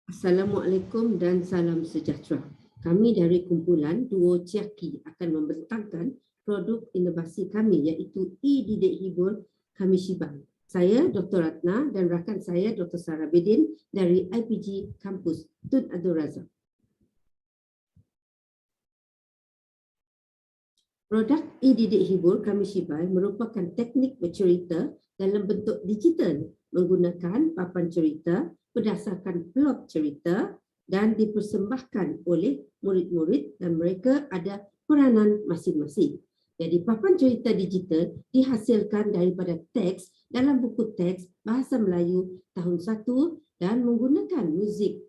Assalamualaikum dan salam sejahtera. Kami dari kumpulan Duo Ciaki akan membentangkan produk inovasi kami iaitu e-didik hibur Kamishibai. Saya Dr. Ratna dan rakan saya Dr. Sarah Bedin dari IPG Kampus Tun Abdul Razak. Produk e-didik hibur Kamishibai merupakan teknik bercerita dalam bentuk digital menggunakan papan cerita berdasarkan plot cerita dan dipersembahkan oleh murid-murid dan mereka ada peranan masing-masing. Jadi papan cerita digital dihasilkan daripada teks dalam buku teks Bahasa Melayu tahun 1 dan menggunakan muzik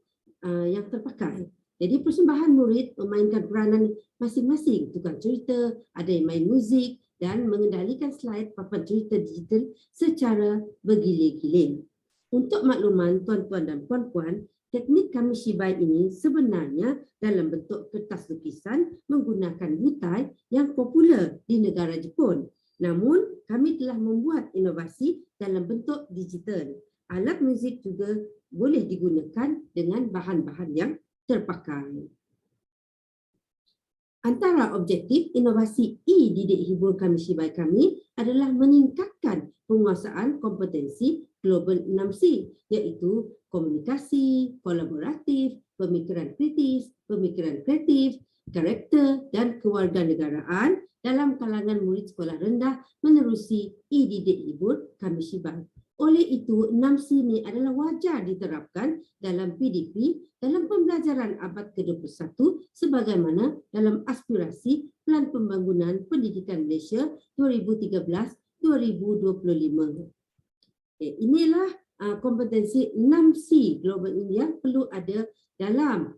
yang terpakai. Jadi persembahan murid memainkan peranan masing-masing, tukang cerita, ada yang main muzik dan mengendalikan slide papan cerita digital secara bergilir-gilir. Untuk makluman tuan-tuan dan puan-puan, teknik Kamishibai ini sebenarnya dalam bentuk kertas lukisan menggunakan butai yang popular di negara Jepun. Namun, kami telah membuat inovasi dalam bentuk digital. Alat muzik juga boleh digunakan dengan bahan-bahan yang terpakai. Antara objektif inovasi e-didik hibur Kamishibai kami adalah meningkatkan penguasaan kompetensi Global 6C, iaitu komunikasi, kolaboratif, pemikiran kritis, pemikiran kreatif, karakter dan kewarganegaraan dalam kalangan murid sekolah rendah menerusi e-didik hibur Kamishibai. Oleh itu, 6C ini adalah wajar diterapkan dalam PDP dalam pembelajaran abad ke-21 sebagaimana dalam aspirasi Pelan Pembangunan Pendidikan Malaysia 2013-2025. Inilah kompetensi 6C Global ini yang perlu ada dalam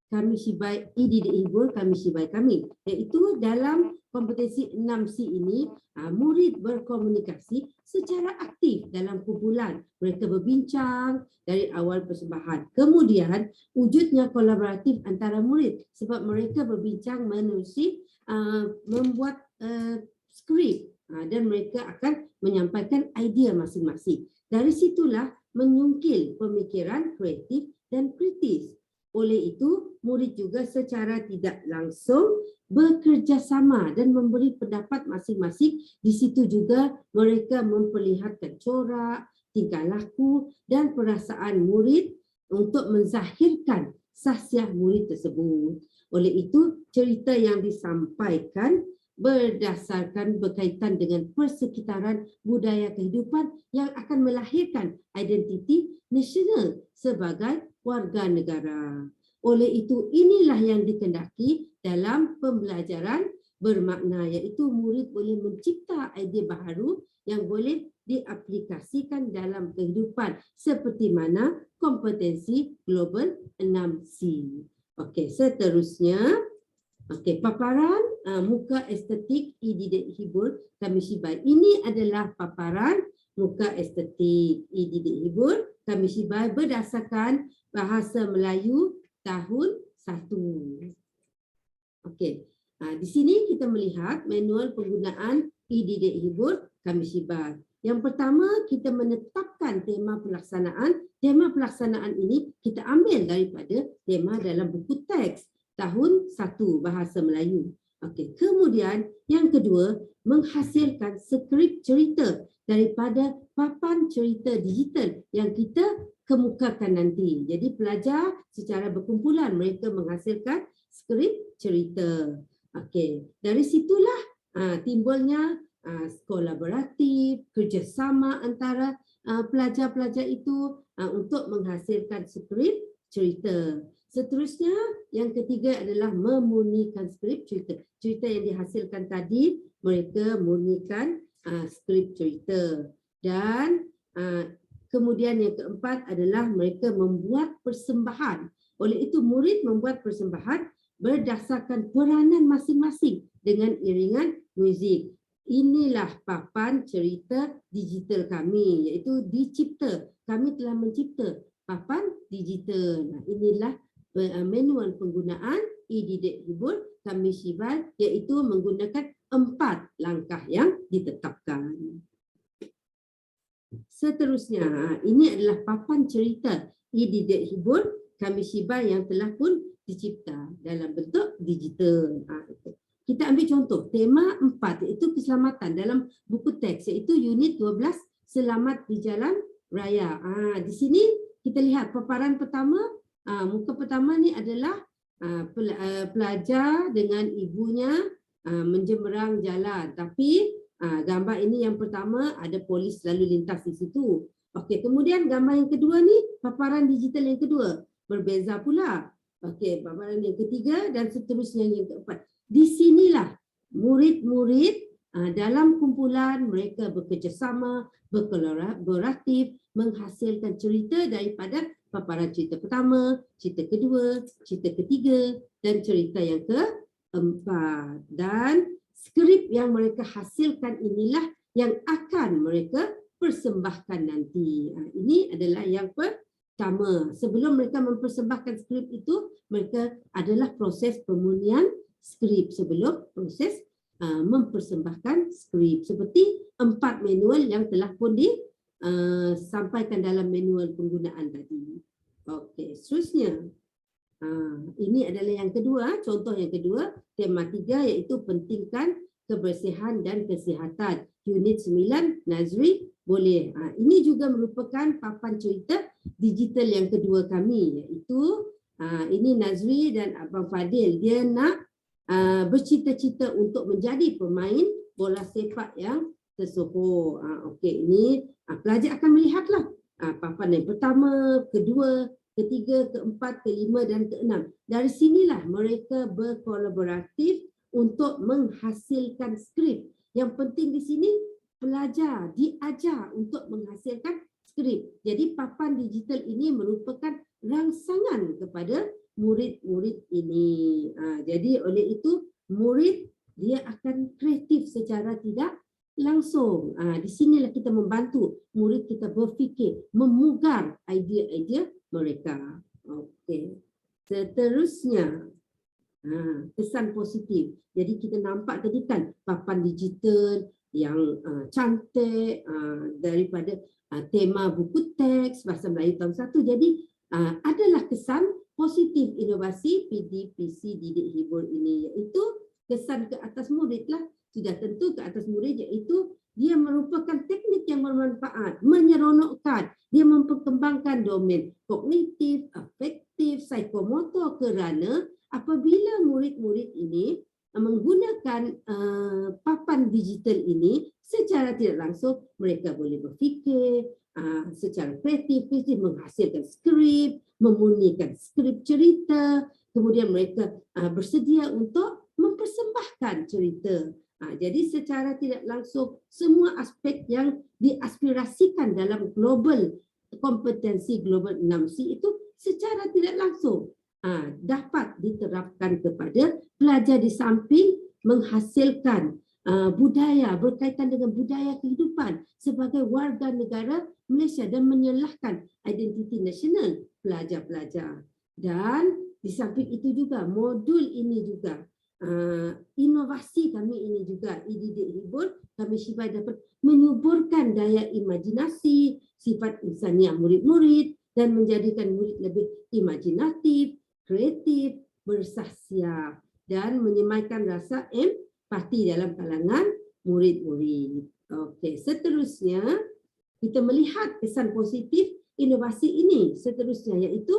Kamishibai e-didik hibur Kamishibai kami, iaitu dalam kompetensi 6C ini murid berkomunikasi secara aktif dalam kumpulan, mereka berbincang dari awal persembahan, kemudian wujudnya kolaboratif antara murid sebab mereka berbincang menerusi membuat skrip dan mereka akan menyampaikan idea masing-masing. Dari situlah menyungkil pemikiran kreatif dan kritis. Oleh itu, murid juga secara tidak langsung bekerjasama dan memberi pendapat masing-masing. Di situ juga mereka memperlihatkan corak, tingkah laku dan perasaan murid untuk menzahirkan sahsiah murid tersebut. Oleh itu, cerita yang disampaikan berdasarkan berkaitan dengan persekitaran budaya kehidupan yang akan melahirkan identiti nasional sebagai warga negara. Oleh itu, inilah yang dikendaki dalam pembelajaran bermakna, iaitu murid boleh mencipta idea baharu yang boleh diaplikasikan dalam kehidupan seperti mana kompetensi Global 6C. Okey, seterusnya. Okey, paparan muka estetik e-didik hibur Kamishibai. Ini adalah paparan muka estetik e-didik hibur Kamishibai berdasarkan Bahasa Melayu tahun 1. Okey, di sini kita melihat manual penggunaan e-didik hibur Kamishibai. Yang pertama, kita menetapkan tema pelaksanaan. Tema pelaksanaan ini kita ambil daripada tema dalam buku teks tahun 1 Bahasa Melayu. Okey, kemudian yang kedua, menghasilkan skrip cerita daripada papan cerita digital yang kita kemukakan nanti. Jadi pelajar secara berkumpulan mereka menghasilkan skrip cerita. Okey, dari situlah timbulnya kolaboratif, kerjasama antara pelajar-pelajar itu untuk menghasilkan skrip cerita. Seterusnya, yang ketiga adalah memurnikan skrip cerita. Cerita yang dihasilkan tadi, mereka murnikan skrip cerita. Dan kemudian yang keempat adalah mereka membuat persembahan. Oleh itu, murid membuat persembahan berdasarkan peranan masing-masing dengan iringan muzik. Inilah papan cerita digital kami, iaitu dicipta. Kami telah mencipta papan digital. Nah, inilah manual penggunaan e-didik hibur Kamishibai, iaitu menggunakan 4 langkah yang ditetapkan. Seterusnya, ini adalah papan cerita e-didik hibur Kamishibai yang telah pun dicipta dalam bentuk digital. Kita ambil contoh tema 4 iaitu keselamatan dalam buku teks iaitu unit 12 selamat di jalan raya. Di sini kita lihat paparan pertama, muka pertama ni adalah pelajar dengan ibunya menjemerang jalan. Tapi gambar ini yang pertama ada polis lalu lintas di situ. Okey, kemudian gambar yang kedua ni paparan digital yang kedua. Berbeza pula. Okey, paparan yang ketiga dan seterusnya yang keempat. Di sinilah murid-murid dalam kumpulan mereka bekerjasama, berkolaboratif, menghasilkan cerita daripada paparan cerita pertama, cerita kedua, cerita ketiga dan cerita yang keempat. Dan skrip yang mereka hasilkan inilah yang akan mereka persembahkan nanti. Ini adalah yang pertama. Sebelum mereka mempersembahkan skrip itu, mereka adalah proses pemurnian skrip sebelum proses mempersembahkan skrip. Seperti 4 manual yang telah pun disampaikan dalam manual penggunaan tadi. Okey, seterusnya. Ini adalah yang kedua, contoh yang kedua, tema 3 iaitu pentingkan kebersihan dan kesihatan. Unit 9, Nazri boleh. Ini juga merupakan papan cerita digital yang kedua kami, iaitu ini Nazri dan Abang Fadil. Dia nak bercita-cita untuk menjadi pemain bola sepak yang tersohor. Okey, ini pelajar akan melihatlah papan yang pertama, kedua, ketiga, keempat, kelima dan keenam. Dari sinilah mereka berkolaboratif untuk menghasilkan skrip. Yang penting di sini pelajar diajar untuk menghasilkan skrip. Jadi papan digital ini merupakan rangsangan kepada murid-murid ini. Jadi oleh itu murid dia akan kreatif secara tidak langsung. Di sinilah kita membantu murid kita berfikir, memugar idea-idea mereka. Okey. Seterusnya kesan positif. Jadi kita nampak tadi kan papan digital yang cantik daripada tema buku teks Bahasa Melayu tahun 1. Jadi adalah kesan positif inovasi PDPC didik hibur ini, iaitu kesan ke atas murid lah. Sudah tentu ke atas murid, iaitu dia merupakan teknik yang bermanfaat, menyeronokkan, dia memperkembangkan domain kognitif, afektif, psikomotor kerana apabila murid-murid ini menggunakan papan digital ini secara tidak langsung, mereka boleh berfikir secara kreatif, menghasilkan skrip, memurnikan skrip cerita, kemudian mereka bersedia untuk mempersembahkan cerita. Jadi secara tidak langsung semua aspek yang diaspirasikan dalam global kompetensi global 6C itu secara tidak langsung dapat diterapkan kepada pelajar di samping menghasilkan budaya, berkaitan dengan budaya kehidupan sebagai warga negara Malaysia dan menyelahkan identiti nasional pelajar-pelajar. Dan di samping itu juga modul ini juga inovasi kami ini juga e-didik hibur Kamishibai dapat menyuburkan daya imajinasi, sifat insaniah murid-murid dan menjadikan murid lebih imajinatif, kreatif, bersahsiap dan menyemaikan rasa empati dalam kalangan murid-murid. Okey, seterusnya kita melihat kesan positif inovasi ini seterusnya iaitu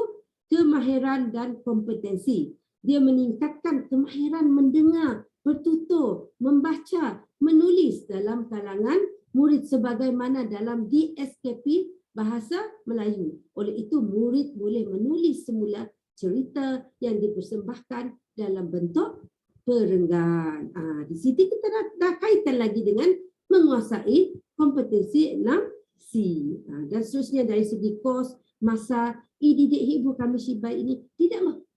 kemahiran dan kompetensi. Dia meningkatkan kemahiran mendengar, bertutur, membaca, menulis dalam kalangan murid sebagaimana dalam DSKP Bahasa Melayu. Oleh itu murid boleh menulis semula cerita yang dipersembahkan dalam bentuk perenggan. Di sini kita dah kaitkan lagi dengan menguasai kompetensi 6C. Dan seterusnya dari segi kos, masa e-didik hibur Kamishibai ini tidak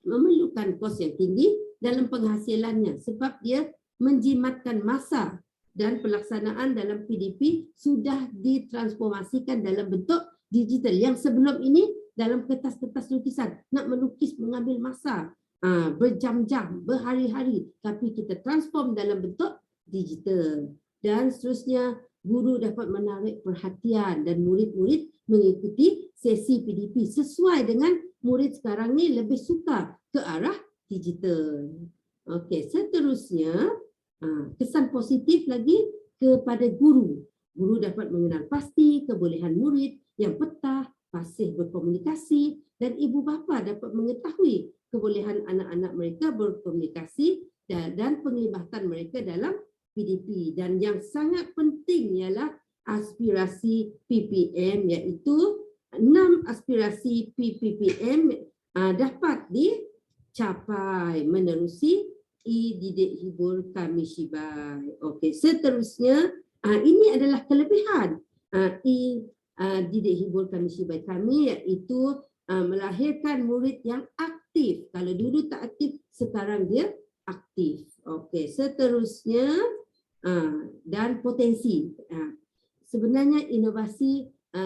memerlukan kos yang tinggi dalam penghasilannya sebab dia menjimatkan masa dan pelaksanaan dalam PDP sudah ditransformasikan dalam bentuk digital. Yang sebelum ini dalam kertas-kertas lukisan nak melukis mengambil masa berjam-jam, berhari-hari, tapi kita transform dalam bentuk digital. Dan seterusnya guru dapat menarik perhatian dan murid-murid mengikuti sesi PDP sesuai dengan murid sekarang ni lebih suka ke arah digital. Okey, seterusnya kesan positif lagi kepada guru. Guru dapat mengenal pasti kebolehan murid yang petah, fasih berkomunikasi, dan ibu bapa dapat mengetahui kebolehan anak-anak mereka berkomunikasi dan penglibatan mereka dalam PDP. Dan yang sangat penting ialah aspirasi PPM, iaitu 6 aspirasi PPM dapat dicapai menerusi Didik Hibur Kami Shibai. Okey, seterusnya ini adalah kelebihan Didik Hibur Kami Shibai kami, iaitu melahirkan murid yang aktif. Kalau dulu tak aktif, sekarang dia aktif. Okey, seterusnya dan potensi. Sebenarnya inovasi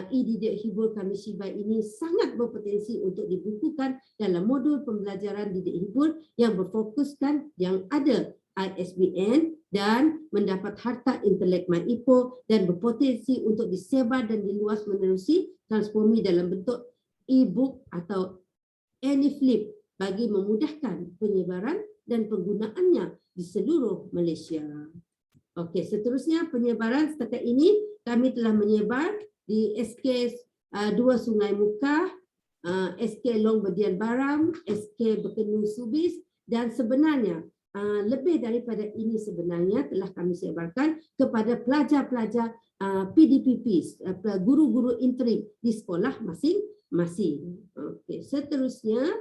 Didik Hibur Kami Shibai ini sangat berpotensi untuk dibukukan dalam modul pembelajaran didik hibur yang berfokuskan yang ada ISBN dan mendapat harta intelek MyIPO dan berpotensi untuk disebar dan diluas menerusi transformi dalam bentuk e-book atau AnyFlip bagi memudahkan penyebaran dan penggunaannya di seluruh Malaysia. Okey, seterusnya penyebaran setakat ini kami telah menyebar di SK 2 Sungai Muka, SK Long Bedian Baram, SK Bekenu Subis, dan sebenarnya lebih daripada ini sebenarnya telah kami sebarkan kepada pelajar-pelajar PDPP, guru-guru interim di sekolah masing-masing. Okey, seterusnya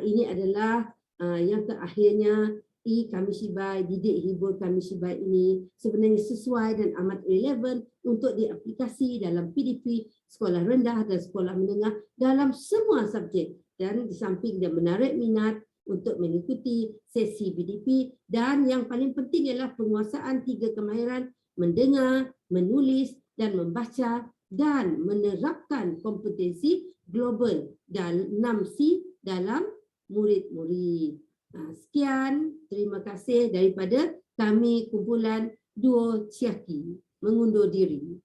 ini adalah yang terakhirnya Kami Shibai, Didik Hibur Kami Shibai ini sebenarnya sesuai dan amat relevan untuk diaplikasi dalam PDP, sekolah rendah dan sekolah menengah dalam semua subjek, dan di samping dia menarik minat untuk mengikuti sesi PDP, dan yang paling penting ialah penguasaan 3 kemahiran mendengar, menulis dan membaca, dan menerapkan kompetensi global dan 6C dalam murid-murid. Sekian, terima kasih daripada kami kumpulan Duo Ciaki mengundur diri.